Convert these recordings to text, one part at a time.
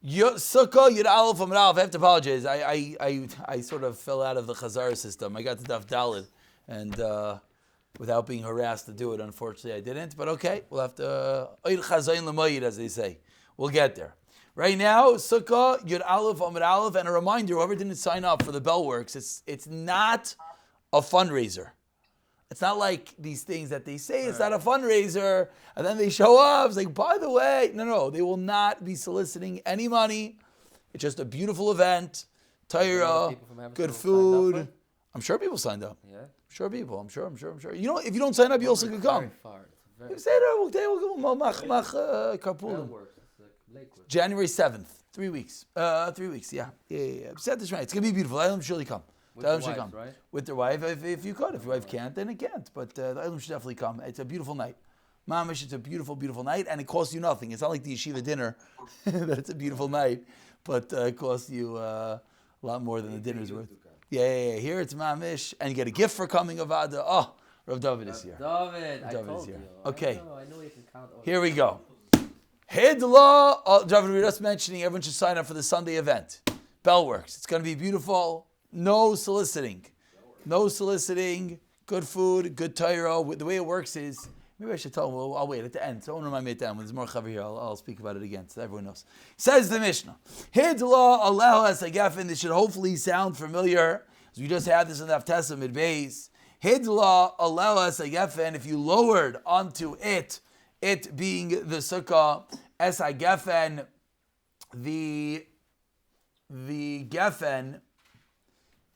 Sukkah Yud Aleph Amud Aleph. I have to apologize. I sort of fell out of the Chazar system. I got to Daf Daled, and without being harassed to do it, unfortunately I didn't. But okay, we'll have to Oid Chazayin L'Moyid, as they say. We'll get there. Right now, Sukkah Yud Aleph Amud Aleph, and a reminder: whoever didn't sign up for the Bellworks, it's not a fundraiser. It's not like these things that they say it's not a fundraiser, and then they show up. It's like, by the way, no, they will not be soliciting any money. It's just a beautiful event, Torah, good food. I'm sure people signed up. Yeah, I'm sure. You know, if you don't sign up, you also could come. You say January 7th, 3 weeks. 3 weeks, yeah. Set this right. It's gonna be beautiful. I'm surely come. With the wife, right? With their wife, if you could. If your wife can't, then it can't. But the Eilim should definitely come. It's a beautiful night. Mamish, it's a beautiful, beautiful night, and it costs you nothing. It's not like the yeshiva dinner that it's a beautiful night, but it costs you a lot more than the dinner's worth. Yeah. Here it's Mamish, and you get a gift for coming, Avada. Oh, Rav David is here. David is here. Okay. I know you can count. Here we go. Hidla. David, we were just mentioning everyone should sign up for the Sunday event. Bellworks. It's going to be beautiful. No soliciting. Good food, good Torah. The way it works is, maybe I should tell them, I'll wait at the end. So I won't remind me at the end. When there's more chaver here, I'll speak about it again so everyone knows. Says the Mishnah. Hidla Allah as Agafen. This should hopefully sound familiar. As we just had this in the Aftesa Midbeis. Hidla Allah as Agafen. If you lowered onto it being the Sukkah, as Agafen, the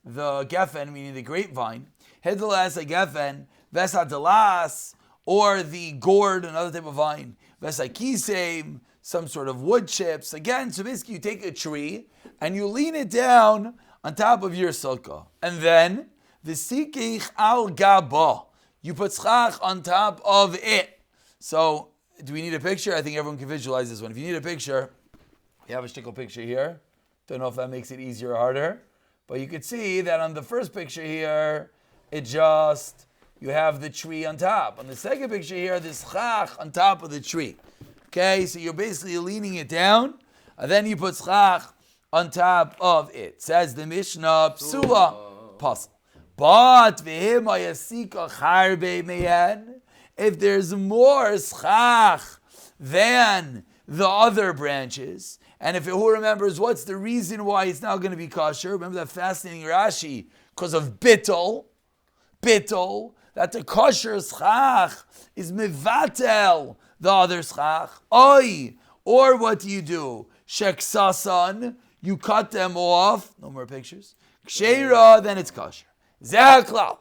Gefen, meaning the grapevine, Hidlas a gefen, Vesadalas, or the gourd, another type of vine, Vesakisem, some sort of wood chips. Again, so basically you take a tree and you lean it down on top of your sukkah. And then, Vesikich al gaba, you put schach on top of it. So, do we need a picture? I think everyone can visualize this one. If you need a picture, we have a shtickle picture here. Don't know if that makes it easier or harder. But you could see that on the first picture here, you have the tree on top. On the second picture here, there's schach on top of the tree. Okay, so you're basically leaning it down, and then you put schach on top of it. Says the Mishnah, psula, puzzle. But if there's more schach than the other branches, and if who remembers what's the reason why it's now going to be kosher? Remember that fascinating Rashi, because of bittul, that the kosher schach is mevatel the other schach. Or what do? Sheksasan, you cut them off. No more pictures. Ksheira, then it's kosher. Zehaklal.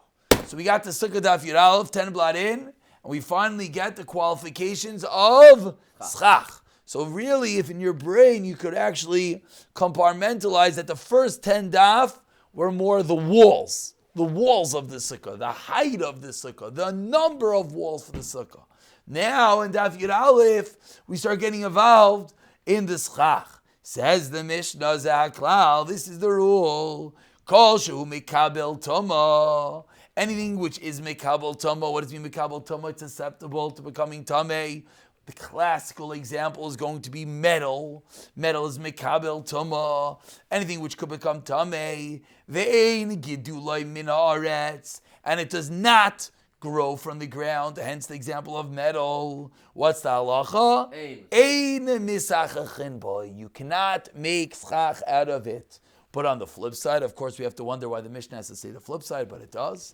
So we got the Sukkah Daf Yud Aleph, 10 blot in, and we finally get the qualifications of schach. So really, if in your brain you could actually compartmentalize that the first 10 daf were more the walls of the sukkah, the height of the sukkah, the number of walls for the sukkah. Now in Daf Yud Aleph, we start getting involved in the schach. Says the Mishnah Zaklal, this is the rule. Kol shehu mikabel toma. Anything which is mikabel toma, what does it mean mikabel toma? It's susceptible to becoming tamei. The classical example is going to be metal. Metal is mikabel tuma. Anything which could become tamei. Ve'ein gidulai min haaretz. And it does not grow from the ground. Hence the example of metal. What's the halacha? Ein misachachin boy. You cannot make schach out of it. But on the flip side, of course, we have to wonder why the Mishnah has to say the flip side, but it does.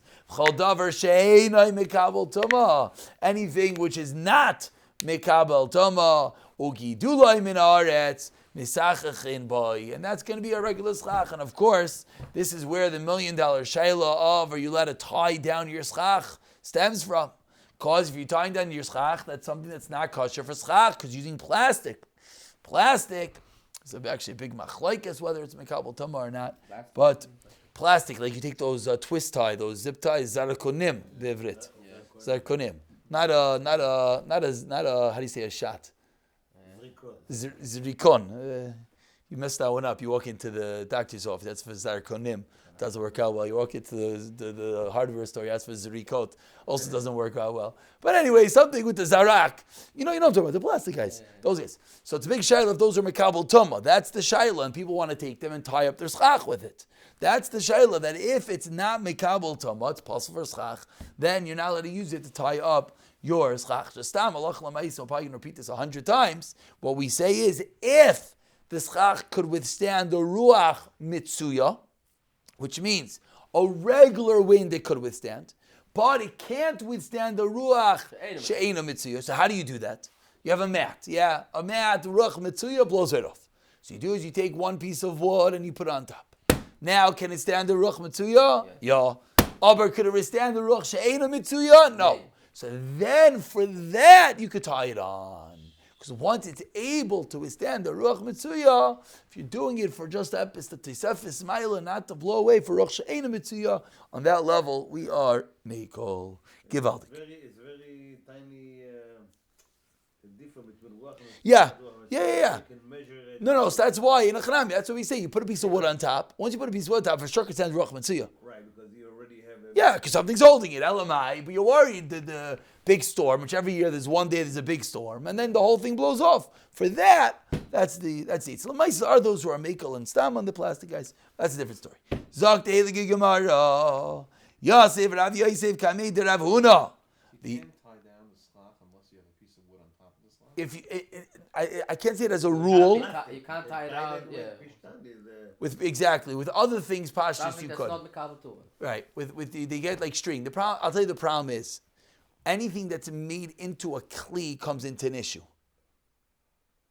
Anything which is not Mekabel Toma, Ugidulai min haaretz, Misachachin boy. And that's going to be a regular schach. And of course, this is where the $1 million shayla of, are you allowed to tie down your schach, stems from. Because if you're tying down your schach, that's something that's not kosher for schach, because using plastic. Plastic is actually a big machlokes whether it's Mekabel Toma or not. But plastic, like you take those twist tie, those zip ties, zarakonim, bevrit. Zarakonim. Not a. How do you say a shot? Zrikon. You messed that one up. You walk into the doctor's office. That's for Zar Konim. Doesn't work out well. You walk into the hardware store. You ask for Zerikot. Also doesn't work out well. But anyway, something with the Zarak. You know what I'm talking about. The plastic guys. Those guys. So it's a big shayla if those are Mekabel Tumah. That's the shayla, and people want to take them and tie up their schach with it. That's the shayla, that if it's not Mekabel Tumah, it's possible for schach, then you're not allowed to use it to tie up your schach. Just stam, Allah L'mayis, I'm probably going to repeat this 100 times. What we say is, if the schach could withstand the ruach mitsuya, which means a regular wind it could withstand, but it can't withstand the ruach she'ena mitzuya. So how do you do that? You have a mat. Yeah, a mat, ruach mitzuya blows it off. So you do is you take one piece of wood and you put it on top. Now, can it stand the ruach mitzuya? Yeah. Aber could it withstand the ruach she'ena mitzuya? No. So then for that you could tie it on. Because once it's able to withstand the Ruach Mitzuya, if you're doing it for just the Tisefis Maila, not to blow away for Ruach She'ena Mitzuya, on that level, we are Meikol. Givaldik. It's very tiny difference between Ruach and Yeah. You can measure it. No, so that's why, in a Chanami, that's what we say. You put a piece of wood on top. Once you put a piece of wood on top, for sure it stands Ruach Mitzuya. Right, because you already have a... Yeah, because something's holding it, LMI, but you're worried that the big storm, which every year there's one day there's a big storm, and then the whole thing blows off. For that, that's the So the mice are those who are Mekel and Stam on the plastic guys. That's a different story. Zok Deiligi Gemara. Yosef Rav Yosef Kamei de Rav Huna. You can't tie down the slach unless you have a piece of wood on top of the slach. If I can't say it as a rule. You can't tie it out. Yeah. With other things, pashtus you That's could. not Mekabel Tumah. Right. They get like string. I'll tell you the problem is, anything that's made into a kli comes into an issue.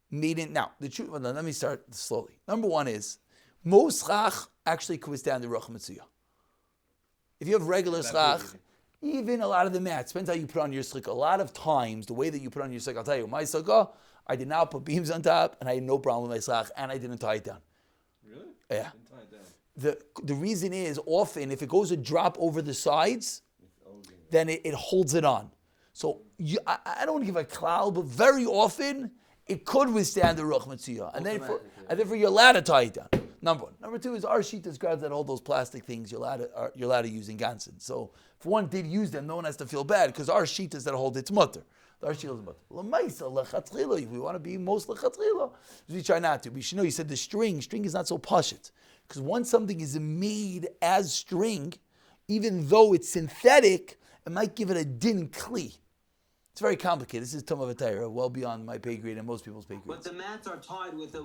Now, the truth. Well, let me start slowly. Number one is, most schach actually could withstand the ruach mitzuya. If you have regular schach, even a lot of the mats, depends how you put on your sukkah. A lot of times, the way that you put on your sukkah, I'll tell you, my sukkah, I did not put beams on top, and I had no problem with my schach, and I didn't tie it down. Really? Yeah. Didn't tie it down. The reason is, often, if it goes a drop over the sides, then it holds it on. So I don't want to give a cloud, but very often it could withstand the ruach mitzuya, and then for you're allowed to tie it down. Number one. Number two is our sheet describes that all those plastic things you're allowed to use in gansen. So if one did use them, no one has to feel bad because our sheet is that hold its mutter. Our sheet is mutter. If we want to be most lechatchila, we try not to. We should know. You said the string is not so pashit because once something is made as string, even though it's synthetic, it might give it a din kli. It's very complicated. This is Tumah V'Torah, well beyond my pay grade and most people's pay grade. But the mats are tied with it.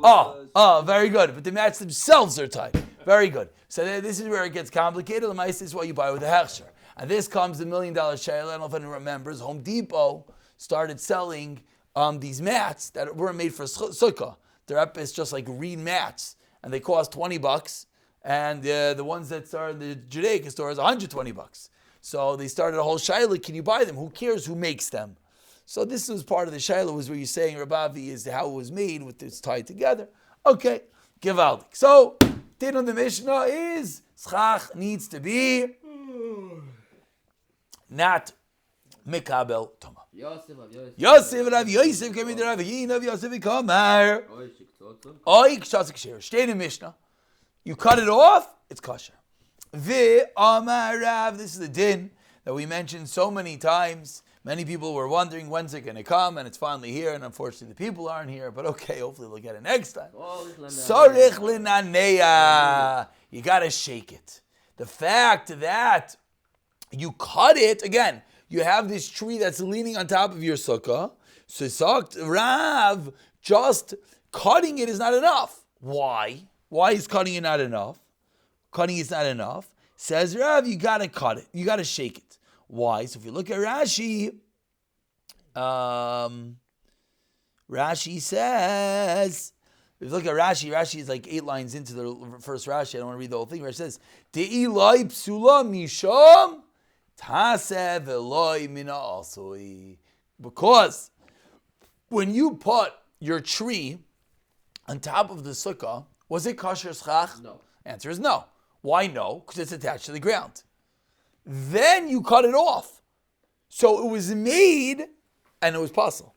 Very good. But the mats themselves are tied. Very good. So this is where it gets complicated. The mice is what you buy with the hechsher. And this comes the $1 million shayla. I don't know if anyone remembers. Home Depot started selling these mats that weren't made for sukkah. They're up as just like reed mats, and they cost $20. And the ones that are in the Judaic store is $120. So they started a whole shayla. Can you buy them? Who cares who makes them? So this was part of the shayla, was where you're saying Rabavi is how it was made, with it's tied together. Okay, givaldik. So din on the Mishnah is schach needs to be not mikabel tuma. Yosef Rav Yosef came into Rav Yinav Yosef Kamar. Oy kshasik shir. Stay in the Mishnah. You cut it off, it's kosher. Amar Rav, this is the din that we mentioned so many times. Many people were wondering when's it going to come, and it's finally here, and unfortunately the people aren't here, but okay, hopefully they'll get it next time. Sorich linaneya. You got to shake it. The fact that you cut it, again, you have this tree that's leaning on top of your sukkah, so Rav, just cutting it is not enough. Why? Why is cutting it not enough? Cutting is not enough. Says Rav, you got to cut it. You got to shake it. Why? So if you look at Rashi, Rashi says, if you look at Rashi is like 8 lines into the first Rashi. I don't want to read the whole thing. Rashi says, De'ilai psula misham tasev eloi mina asoi. Because when you put your tree on top of the sukkah, was it kosher schach? No. Answer is no. Why no? Because it's attached to the ground. Then you cut it off. So it was made, and it was possible.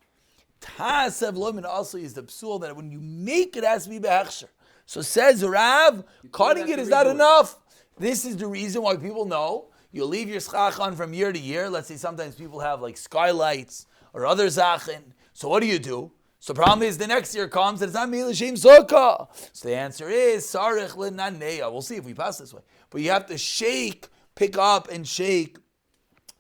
Tasev lo min asoi is the psul that when you make it has to be behechsher. So says Rav, cutting have it to is not redo it. enough. This is the reason why people know you leave your schach on from year to year. Let's say sometimes people have like skylights or other zachin. So what do? So the problem is the next year comes and it's not Mila Shem Sukkah. So the answer is Sarich L'Naneya. We'll see if we pass this way. But you have to pick up and shake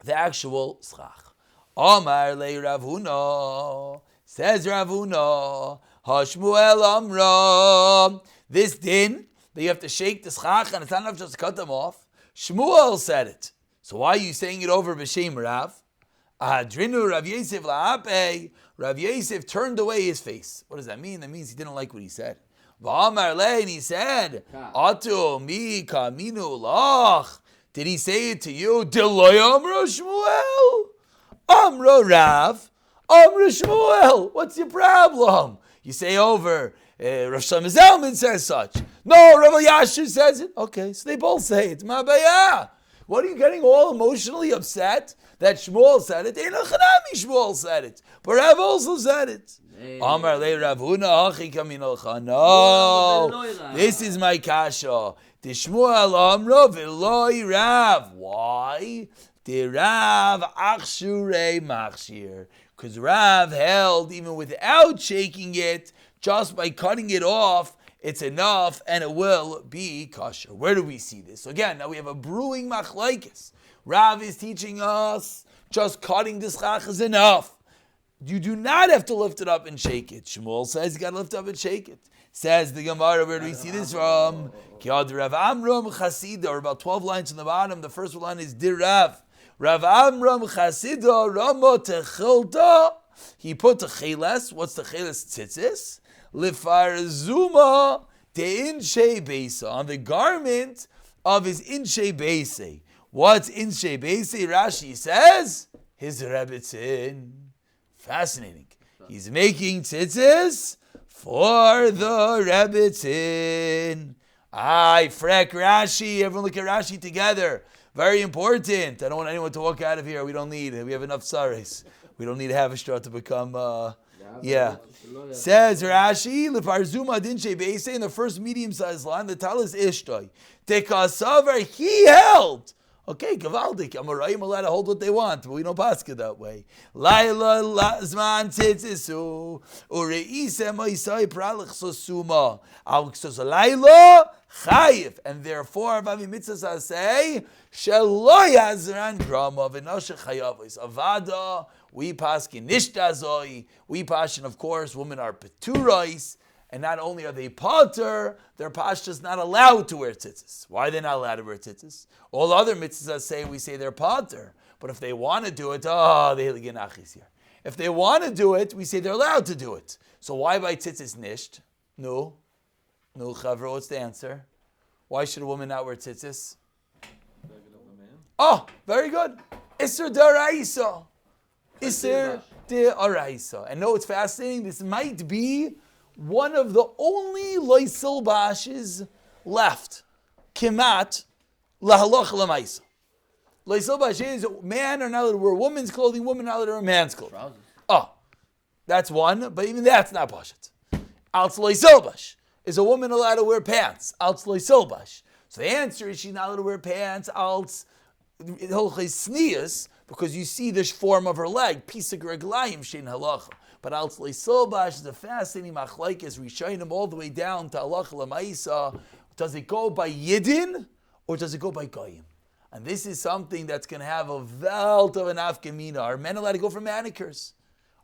the actual schach. Omar le Ravuna. Says Ravuna. Hashmuel Amra. This din that you have to shake the schach and it's not enough just to cut them off. Shmuel said it. So why are you saying it over B'Shem Rav? Ahadrinu Rav Yosef la'apei. Rav Yosef turned away his face. What does that mean? That means he didn't like what he said. V'amar le, and he said, Atu mi kaminu lach. Did he say it to you? Deloy Amra Shmuel. Amra Rav. Amra Shmuel. What's your problem? You say over, Rav Shlomo Zalman says such. No, Rav Yasher says it. Okay, so they both say it. Ma baya. What are you getting all emotionally upset that Shmuel said it? Ein Chanami Shmuel said it. But Rav also said it. Amar le Ravuna achi kamin alcha. No, this is my kasha. The Shmuel Amra v'loi Rav. Why? The Rav achshure machshir. Because Rav held even without shaking it, just by cutting it off, it's enough and it will be kosher. Where do we see this? So again, now we have a brewing machlaikis. Rav is teaching us just cutting the schach is enough. You do not have to lift it up and shake it. Shmuel says you got to lift up and shake it. Says the Gemara, where do we see this from? Kiad Rav Amram Chasida, or about 12 lines from the bottom. The first line is Dir Rav. Rav Amram Chasida Rama Techilta. He put the cheles. What's the cheles? Tzitzis. Lifarzuma de inshe beisa, on the garment of his inshe beise. What's inshe beise? Rashi says his rebbitzin. Fascinating. He's making tzitzis for the rebbitzin. Frek Rashi. Everyone look at Rashi together. Very important. I don't want anyone to walk out of here. We don't need it. We have enough saris. We don't need to have a straw to become. Says Rashi, Lefarzuma dinshe beise, in the first medium-sized line, the talis ishtoi. Tekasavar, he held. Okay, gavaldik. Amarayim allowed to hold what they want, but we don't pass it that way. Laila lazman tzitzisu ureise moisai pralich sosuma. Alexos laila chayiv, and therefore Vavi mitzvah say shelo yazran grama v'noshe chayavos avada. We paskin nishtazoi. We paskin, of course, women are peturais, and not only are they pater, their pashtas not allowed to wear tzitzis. Why are they not allowed to wear tzitzis? All other mitzvahs say we say they're pater, but if they want to do it, they get achis here. If they want to do it, we say they're allowed to do it. So why by tzitzis nisht? No, chavro. What's the answer? Why should a woman not wear tzitzis? Oh, very good. Isser daraisa. Isser de araisa. And no, it's fascinating. This might be one of the only loisil bashes left. Kimat lahalach lamaisa. Loisil bashes, man are not allowed to wear woman's clothing, woman not allowed to wear man's clothing. Trousers. Oh, that's one, but even that's not pashat. Alts loisil bash. Is a woman allowed to wear pants? Alts loisil bash. So the answer is she's not allowed to wear pants. Alts snias. Because you see this form of her leg, pisuk reglayim shein halacha. But al tzleisilbash is a fascinating machlokes rishonim all the way down to halacha lamaisa. Does it go by yidin or does it go by goyim? And this is something that's going to have a velt of an afkamina. Are men allowed to go for manicures?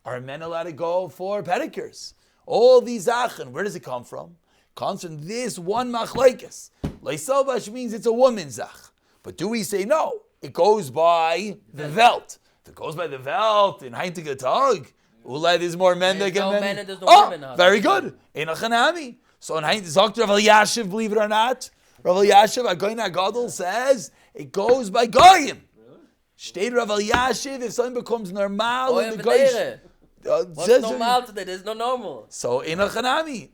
Are men allowed to go for pedicures? All these achen, where does it come from? It comes from this one machlokes. Leisilbash means it's a woman's zach. But do we say no? It goes by the velt. If it goes by the velt in Heintige Tag, there's more men that get men. There's no women. Very good. In a chanami. So in Heintige Zokter Rav Yashiv, believe it or not, Rav Yashiv, Agoyin Agadol says it goes by goyim. State Rav Yashiv, if something becomes normal in the goyim. What's normal today? There's no normal. So in a chanami.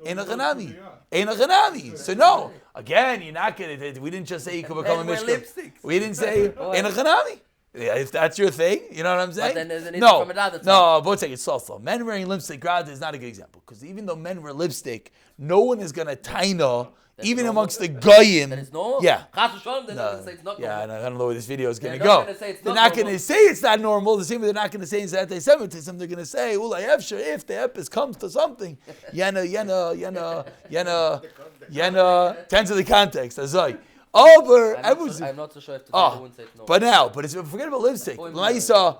So no. Again, you're not going to. We didn't just say you could become a mishkan. We didn't say in a chanami. If that's your thing, you know what I'm saying? then there's an issue no, from another time. no, but take it slow. Men wearing lipstick, rather, is not a good example. Because even though men wear lipstick, no one is going to taina, even normal. amongst the goyim. Then it's normal? Yeah. Chas v'shalom, they're not going to say it's not Yeah, normal. I don't know where this video is going to They're not go. gonna say it's They're not not going normal. to say it's not normal. The same way they're not going to say it's anti-Semitism. They're going to say, Ulay Efshar, if the epis comes to something, yena, tends to the context. Azoi. Over, I'm not so sure if today they wouldn't say it's normal. but if forget about lipstick. Laisa,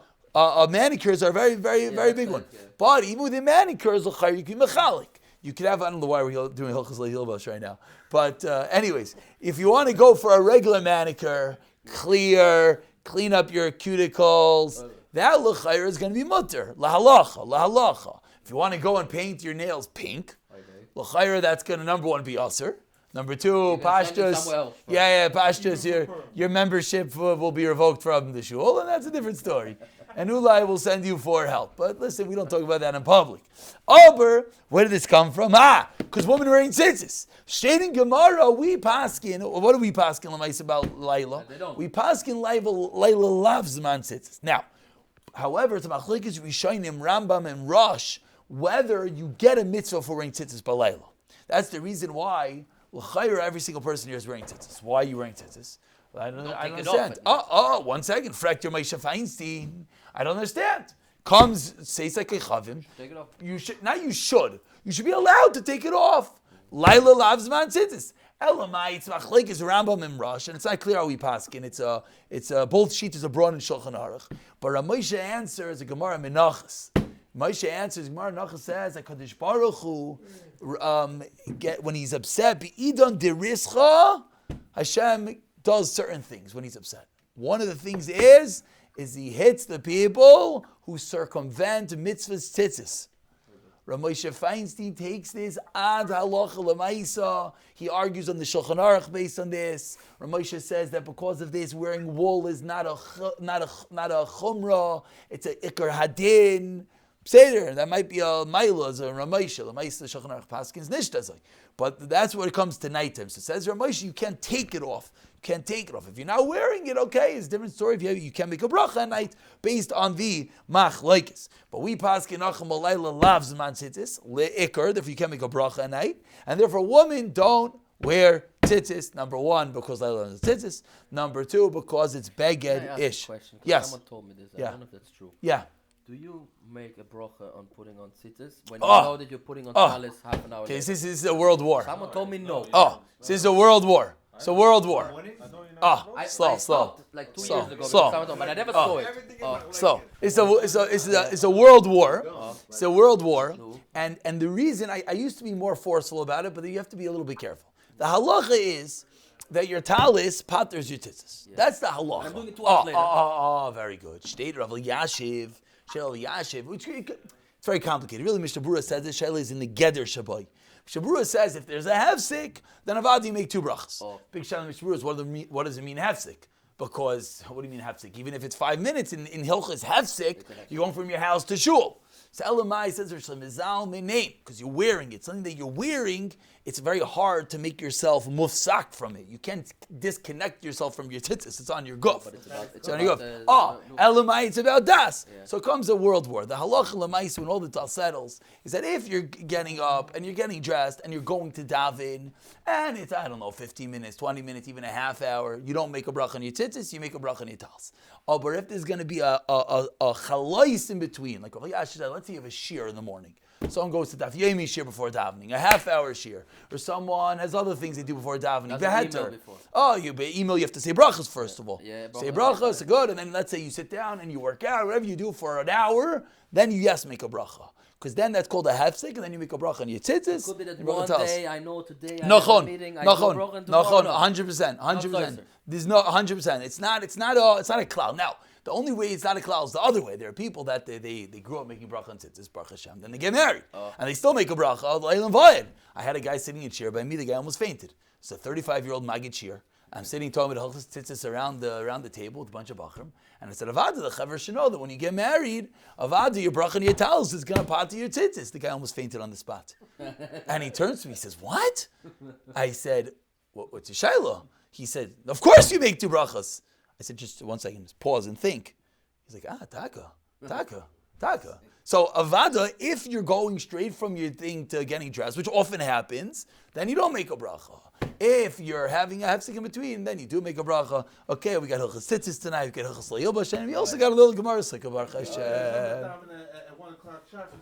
manicures are very, very, very big one. Yeah. But even within manicures, you can be mechalik. You could have, I don't know why we're doing Hilchos Lehilbash right now. But anyways, if you want to go for a regular manicure, clean up your cuticles, that l'chayr is going to be mutter. Lahalacha. If you want to go and paint your nails pink, l'chayr, that's going to, number one, be usher. Number two, pashtus. Pashtus, your membership will be revoked from the shul, and that's a different story. And Ulai will send you for help. But listen, we don't talk about that in public. Aber, where did this come from? Because women wearing tzitzis. Straight in Gemara, we paskin. What do we paskin l'mais about Laila? We paskin Laila loves man tzitzis. Now, however, it's machlekes Rishonim, Rambam, and Rosh whether you get a mitzvah for wearing tzitzis by Laila. That's the reason why l'chayr every single person here is wearing tzitzis. Why are you wearing tzitzis? I don't understand. One second. Fracture Moshe Feinstein. I don't understand. Comes, says like a chavim. Take it off. You should. You should be allowed to take it off. Laila loves man tzitzis. Elamai, it's machlekes Rambam and Rosh, and it's not clear how we paskin. It's both sheets are brought in Shulchan Aruch. But Ramosha answers a Gemara Menachas. Moshe answers, Gemara Menachas says that Kadosh Baruch Hu, when he's upset, Be'idon derischa, Hashem does certain things when he's upset. One of the things is he hits the people who circumvent mitzvahs tzitzis. Ramosha Feinstein takes this ad halacha lemaisa. He argues on the Shulchan Aruch based on this. Ramosha says that because of this, wearing wool is not a chumrah. It's a ikar hadin. Seder, that might be a Maila, a Ramosha. The Maisa Shulchan Aruch Paskins Nishtazai. But that's what it comes to nighttime. So it says Ramosha, you can't take it off. If you're not wearing it, okay, it's a different story. If you can make a bracha at night based on the machlokes. But we paskin acham alayla lavs man tzitzis leikar. Therefore, you can make a bracha at night, and therefore, women don't wear tzitzis. Number one, because layla is tzitzis. Number two, because it's beged ish. Yes. Someone told me this. I don't know if that's true. Yeah. Do you make a bracha on putting on tzitzis when you know that you're putting on talis half an hour Okay, later? this is a world war. Someone told me no. This is a world war. It's a world war. I Slow. stopped like 2 years ago. Slow. Someone told me, but I never saw it. So it's a world war. It's a world war, and the reason I used to be more forceful about it, but you have to be a little bit careful. The halacha is that your talis patters your tzitzis. Yeah. That's the halacha. I'm doing it 2 hours later. Very good. State Rav Yashiv, which it's very complicated. Really, Mishnah Berurah says this. Shaila is in the Geder Shabai. Mishnah Berurah says if there's a hefsek, then avadi you make 2 brachas. Big shaila Mishnah Berurah is what does it mean hefsek? Because what do you mean hefsek? Even if it's 5 minutes in Hilchas hefsek, you're going from your house to shul. So Elamai says there's some mizal menein because you're wearing it. Something that you're wearing, it's very hard to make yourself mufsak from it. You can't disconnect yourself from your tzitzis. It's on your guf. It's on your guf. Elamai, it's about das. Yeah. So comes a world war. The halacha lemais, when all the dust settles, is that if you're getting up and you're getting dressed and you're going to daven, and it's 15 minutes, 20 minutes, even a half hour, you don't make a bracha on your tzitzis, you make a bracha on your tals. But if there's going to be a chalais in between, like let's say you have a shear in the morning. Someone goes to daf yomi shear before davening, a half-hour shear, or someone has other things they do before davening. You have to say brachas first of all. Yeah, say brachas, good, and then let's say you sit down and you work out, whatever you do for an hour, then you make a bracha. Because then that's called a hefsek, and then you make a bracha on your tzitzis. It could be that one day I know today I have a meeting, I do bracha and tomorrow. 100%. There's no 100%. It's not a cloud. Now, the only way it's not a cloud is the other way. There are people that they grew up making bracha on tzitzis, bracha Hashem, then they get married, and they still make a bracha of Leilam Vayed. I had a guy sitting in a chair by me. The guy almost fainted. It's a 35-year-old Maggid chair. I'm sitting talking about Hilchos Tzitzis around the table with a bunch of Bachrim, and I said, Avada, the Chaver should know that when you get married, Avada, your bracha and your talis is going to pot to your tzitzis. The guy almost fainted on the spot. And he turns to me, he says, what? I said, what's your shayla? He said, of course you make 2 brachas. I said, just 1 second, just pause and think. He's like, taka. So avada, if you're going straight from your thing to getting dressed, which often happens, then you don't make a bracha. If you're having a hefsek in between, then you do make a bracha. Okay, we got Hilchas Tzitzis tonight, we got Hilchas L'Yilbash, and we also got a little Gemara Sukkah, Baruch Hashem. At 1 o'clock sharp,